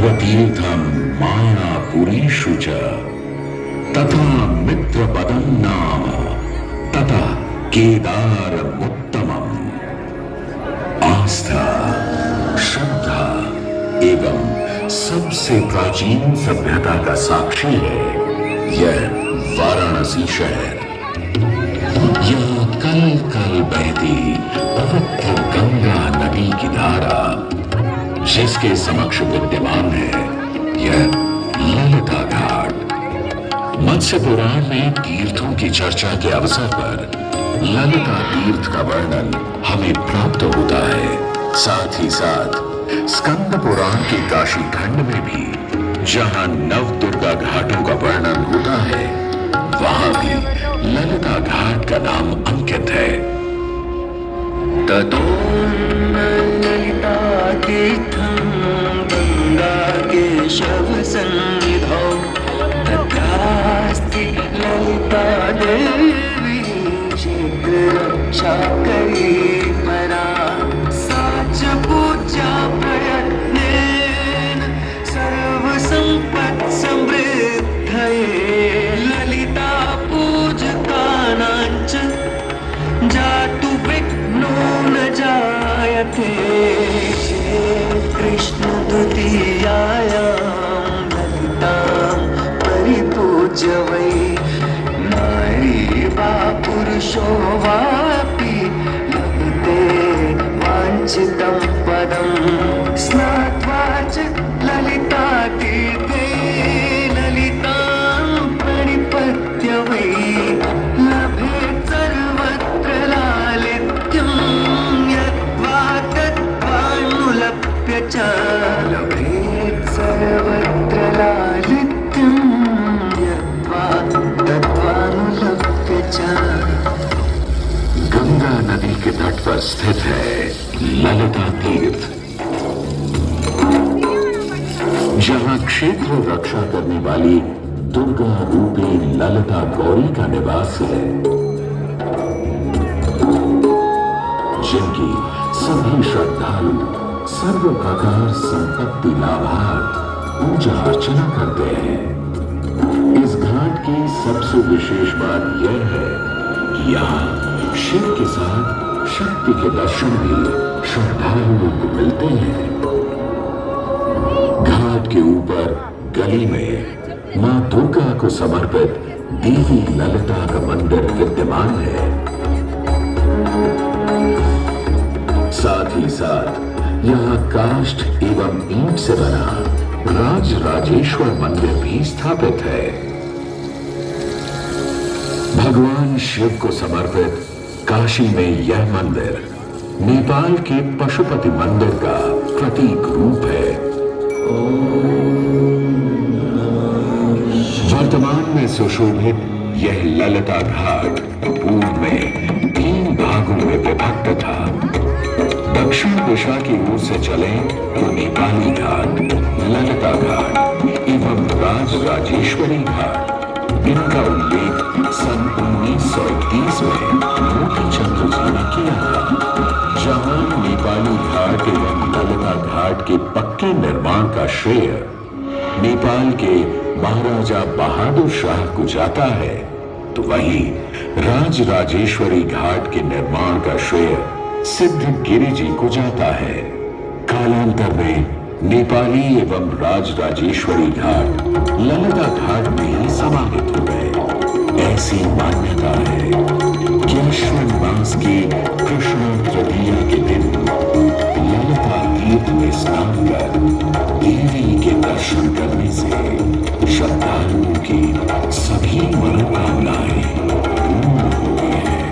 त्वतीर्थम मायापुरीषु च तथा मित्रपदं नाम तथा केदारमुत्तमम्। आस्था, श्रद्धा एवं सबसे प्राचीन सभ्यता का साक्षी है यह वाराणसी शहर। यहाँ कल कल बहती पवित्र गंगा नदी की धारा, जिसके समक्ष विद्यमान है यह ललिता घाट। मत्स्य पुराण में तीर्थों की चर्चा के अवसर पर ललिता तीर्थ का वर्णन हमें प्राप्त होता है। साथ ही साथ स्कंद पुराण के काशी खंड में भी जहां नव दुर्गा घाटों का वर्णन होता है, वहां भी ललिता घाट का नाम अंकित है। ततो ललिता तीर्थं गंगा केशव सन्निधौ तत्रास्ति ललिता देवी शीघ्ररक्षाकरी परा। सा च पूजा प्रयत्नेन सर्वसम्पत्समृद्धये ललिता पूजकानां च जातु विघ्नो न जायते। कृष्ण द्वितीयायां ललितां परिपूज्य वै नारी वा पुरुषो वापि लभते वाञ्छितं पदं। स्नात्वा च ललिता तीर्थे ललितां प्रणिपत्य वै लभेत् सर्वत्र लालित्यं। यद्वा तद्वानुलप्य च लभेत् सर्वत्र लालित्यं। यद्वा तद्वानुलप्य च। गंगा नदी के तट पर स्थित है ललिता तीर्थ, जहां क्षेत्र रक्षा करने वाली दुर्गा रूपी ललिता गौरी का निवास है, जिनकी सभी श्रद्धालु सर्व प्रकार संपत्ति लाभार्थ पूजा अर्चना करते हैं। इस घाट की सबसे विशेष बात यह है कि यहाँ शिव के साथ शक्ति के दर्शन भी श्रद्धालुओं को मिलते हैं। घाट के ऊपर गली में मां दुर्गा को समर्पित देवी ललिता का मंदिर विद्यमान है। साथ ही साथ यहाँ काष्ठ एवं ईंट से बना राज राजेश्वर मंदिर भी स्थापित है। भगवान शिव को समर्पित काशी में यह मंदिर नेपाल के पशुपति मंदिर का प्रतीक रूप है। वर्तमान में सुशोभित यह ललिता घाट पूर्व में 3 भागों में विभक्त था। दक्षिण दिशा की ओर से चले तो नेपाली घाट, ललिता घाट एवं राज राजेश्वरी घाट। इनका उल्लेख सन 1921 में मोती चंद्र जी ने किया था, जहां नेपाली घाट एवं ललिता घाट के पक्के निर्माण का श्रेय नेपाल के महाराजा बहादुर शाह को जाता है, तो वहीं राज राजेश्वरी घाट के निर्माण का श्रेय सिद्धगिरि जी को जाता है। कालांतर में नेपाली एवं राज राजेश्वरी घाट ललिता घाट में ही समाहित हो गए। ऐसी मान्यता है कि अश्विन मास की कृष्ण तृतीया के दिन ललिता तीर्थ में स्नान कर देवी के दर्शन करने से श्रद्धालुओं की सभी मनोकामनाएं पूर्ण होती हैं।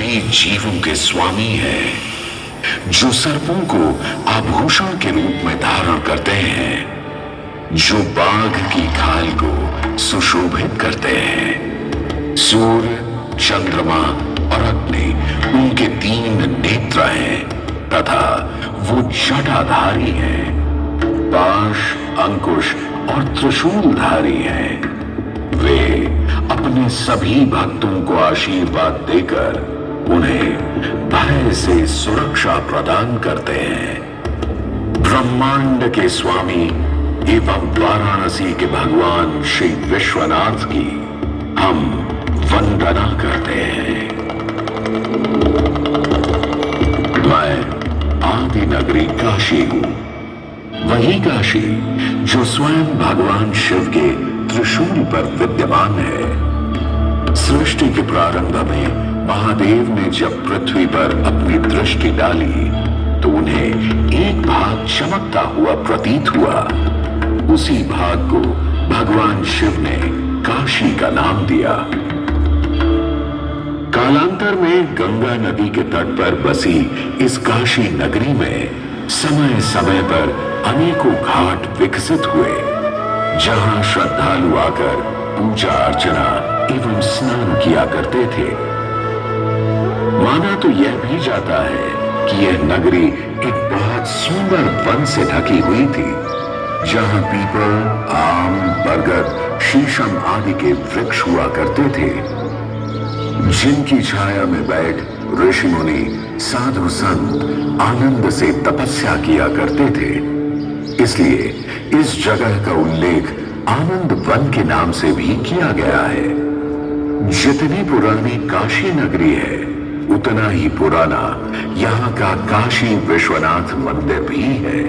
सभी जीवों के स्वामी है, जो सर्पों को आभूषण के रूप में धारण करते हैं, जो बाघ की खाल को सुशोभित करते हैं। सूर्य, चंद्रमा और अग्नि उनके 3 नेत्र हैं तथा वो जटाधारी हैं। पाश, अंकुश और त्रिशूलधारी हैं। वे अपने सभी भक्तों को आशीर्वाद देकर उन्हें भय से सुरक्षा प्रदान करते हैं। ब्रह्मांड के स्वामी एवं वाराणसी के भगवान श्री विश्वनाथ की हम वंदना करते हैं। मैं आदि नगरी काशी हूं, वही काशी जो स्वयं भगवान शिव के त्रिशूल पर विद्यमान है। सृष्टि के प्रारंभ में महादेव ने जब पृथ्वी पर अपनी दृष्टि डाली तो उन्हें एक भाग चमकता हुआ प्रतीत हुआ। उसी भाग को भगवान शिव ने काशी का नाम दिया। कालांतर में गंगा नदी के तट पर बसी इस काशी नगरी में समय समय पर अनेकों घाट विकसित हुए, जहां श्रद्धालु आकर पूजा अर्चना एवं स्नान किया करते थे। माना तो यह भी जाता है कि यह नगरी एक बहुत सुंदर वन से ढकी हुई थी, जहां पीपल, आम, बरगद, शीशम आदि के वृक्ष हुआ करते थे, जिनकी छाया में बैठ ऋषि मुनि, साधु संत आनंद से तपस्या किया करते थे। इसलिए इस जगह का उल्लेख आनंद वन के नाम से भी किया गया है। जितनी पुरानी काशी नगरी है, उतना ही पुराना यहाँ का काशी विश्वनाथ मंदिर भी है।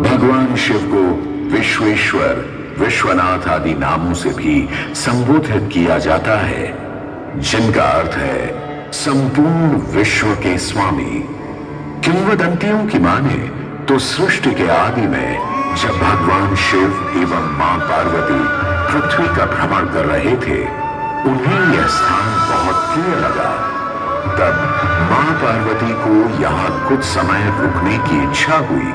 भगवान शिव को विश्वेश्वर, विश्वनाथ आदि नामों से भी संबोधित किया जाता है, जिनका अर्थ है संपूर्ण विश्व के स्वामी। किंवदंतियों की माने तो सृष्टि के आदि में जब भगवान शिव एवं मां पार्वती पृथ्वी का भ्रमण कर रहे थे, उन्हें यह स्थान बहुत प्रिय लगा। तब मां पार्वती को यहाँ कुछ समय रुकने की इच्छा हुई,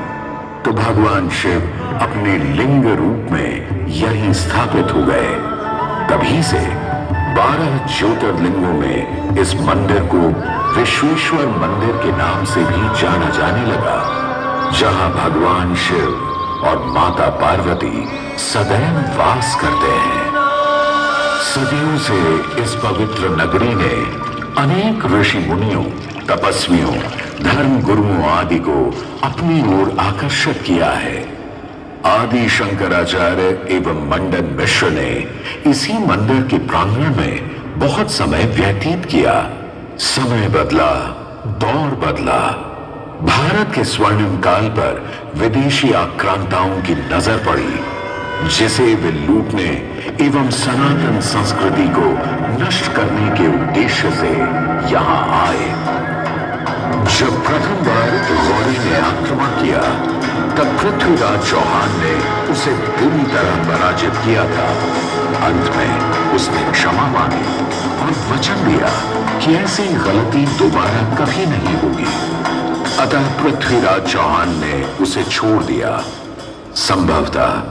तो भगवान शिव अपने लिंग रूप में यहीं स्थापित हो गए। तभी से 12 ज्योतिर्लिंगों में इस मंदिर को विश्वेश्वर मंदिर के नाम से भी जाना जाने लगा, जहां भगवान शिव और माता पार्वती सदैव वास करते हैं। सदियों से इस पवित्र नगरी ने अनेक ऋषि मुनियों, तपस्वियों, धर्म गुरुओं आदि को अपनी ओर आकर्षित किया है। आदि शंकराचार्य एवं मंडन मिश्र ने इसी मंदिर के प्रांगण में बहुत समय व्यतीत किया। समय बदला, दौर बदला। भारत के स्वर्णिम काल पर विदेशी आक्रांताओं की नजर पड़ी, जिसे वे लूटने एवं सनातन संस्कृति को नष्ट करने के उद्देश्य से यहाँ आए। जब प्रथम बार गौरी ने आक्रमण किया, तब पृथ्वीराज चौहान ने उसे बुरी तरह पराजित किया था। अंत में उसने क्षमा मांगी और वचन दिया कि ऐसी गलती दोबारा कभी नहीं होगी। अतः पृथ्वीराज चौहान ने उसे छोड़ दिया। संभवतः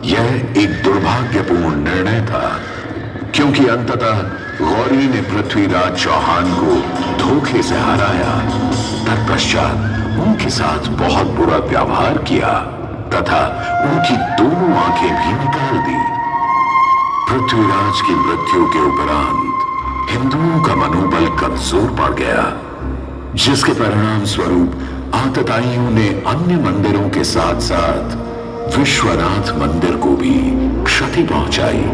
यह एक दुर्भाग्यपूर्ण निर्णय था, क्योंकि अंततः गौरी ने पृथ्वीराज चौहान को धोखे से हराया। तत्पश्चात उनके साथ बहुत बुरा व्यवहार किया तथा उनकी दोनों आंखें भी निकाल दी। पृथ्वीराज की मृत्यु के उपरांत हिंदुओं का मनोबल कमजोर पड़ गया, जिसके परिणाम स्वरूप आतताइयों ने अन्य मंदिरों के साथ साथ विश्वनाथ मंदिर को भी क्षति पहुंचाई।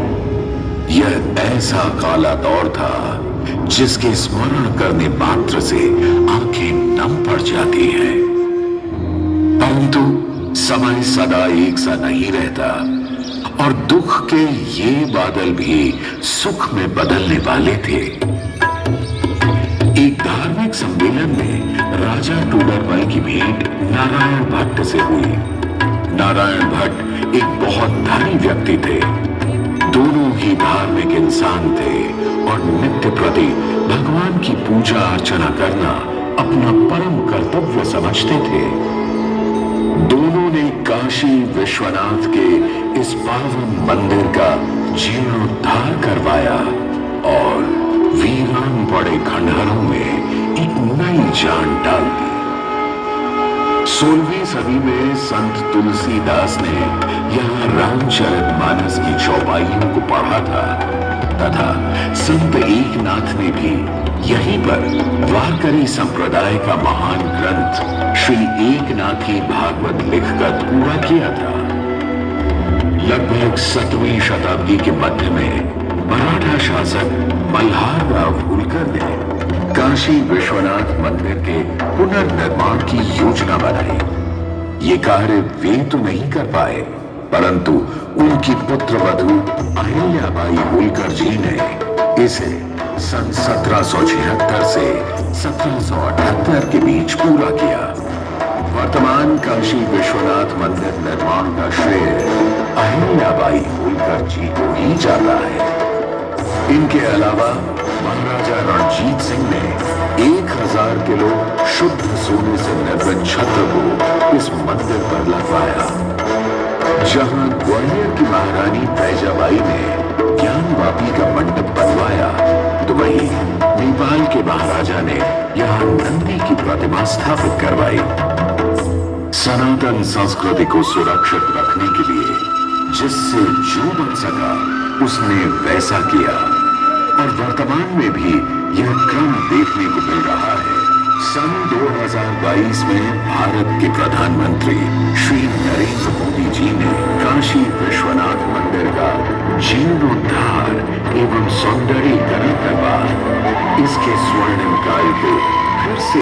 यह ऐसा काला दौर था जिसके स्मरण करने मात्र से आंखें नम पड़ जाती हैं। परंतु समय सदा एक सा नहीं रहता और दुख के ये बादल भी सुख में बदलने वाले थे। एक धार्मिक सम्मेलन में राजा टोडरमल की भेंट नारायण भट्ट से हुई। नारायण भट्ट एक बहुत धनी व्यक्ति थे। दोनों ही धार्मिक इंसान थे और नित्य प्रति भगवान की पूजा अर्चना करना अपना परम कर्तव्य समझते थे। दोनों ने काशी विश्वनाथ के इस पावन मंदिर का जीर्णोद्धार करवाया और वीरान पड़े खंडहरों में एक नई जान डाल दी। 16वीं सदी में संत तुलसीदास ने यहाँ रामचरितमानस की चौपाइयों को पढ़ा था तथा संत एकनाथ ने भी यहीं पर वारकरी संप्रदाय का महान ग्रंथ श्री एकनाथी भागवत लिखकर पूरा किया था। लगभग 7वीं शताब्दी के मध्य में मराठा शासक मल्हारराव होलकर ने काशी विश्वनाथ मंदिर के पुनर्निर्माण की योजना बनाई। ये कार्य वे तो नहीं कर पाए, परंतु उनकी पुत्रवधू अहिल्याबाई होलकर जी ने इसे सन 1776 से 1778 के बीच पूरा किया। वर्तमान काशी विश्वनाथ मंदिर निर्माण का श्रेय अहिल्याबाई होलकर जी को ही जाता है। इनके अलावा महाराजा रणजीत सिंह ने 1000 किलो शुद्ध सोने से निर्मित छत्र को इस मंदिर पर लगवाया। जहां ग्वालियर की महारानी फैजाबाई ने ज्ञानवापी का मंडप बनवाया, तो वहीं नेपाल के महाराजा ने यहां नंदी की प्रतिमा स्थापित करवाई। सनातन संस्कृति को सुरक्षित रखने के लिए जिससे जो बन सका उसने वैसा किया और वर्तमान में भी यह क्रम देखने को मिल रहा है। सन 2022 में भारत के प्रधानमंत्री श्री नरेंद्र मोदी जी ने काशी विश्वनाथ मंदिर का जीर्णोद्धार एवं सौंदर्यीकरण करवा इसके स्वर्णिम काल को फिर से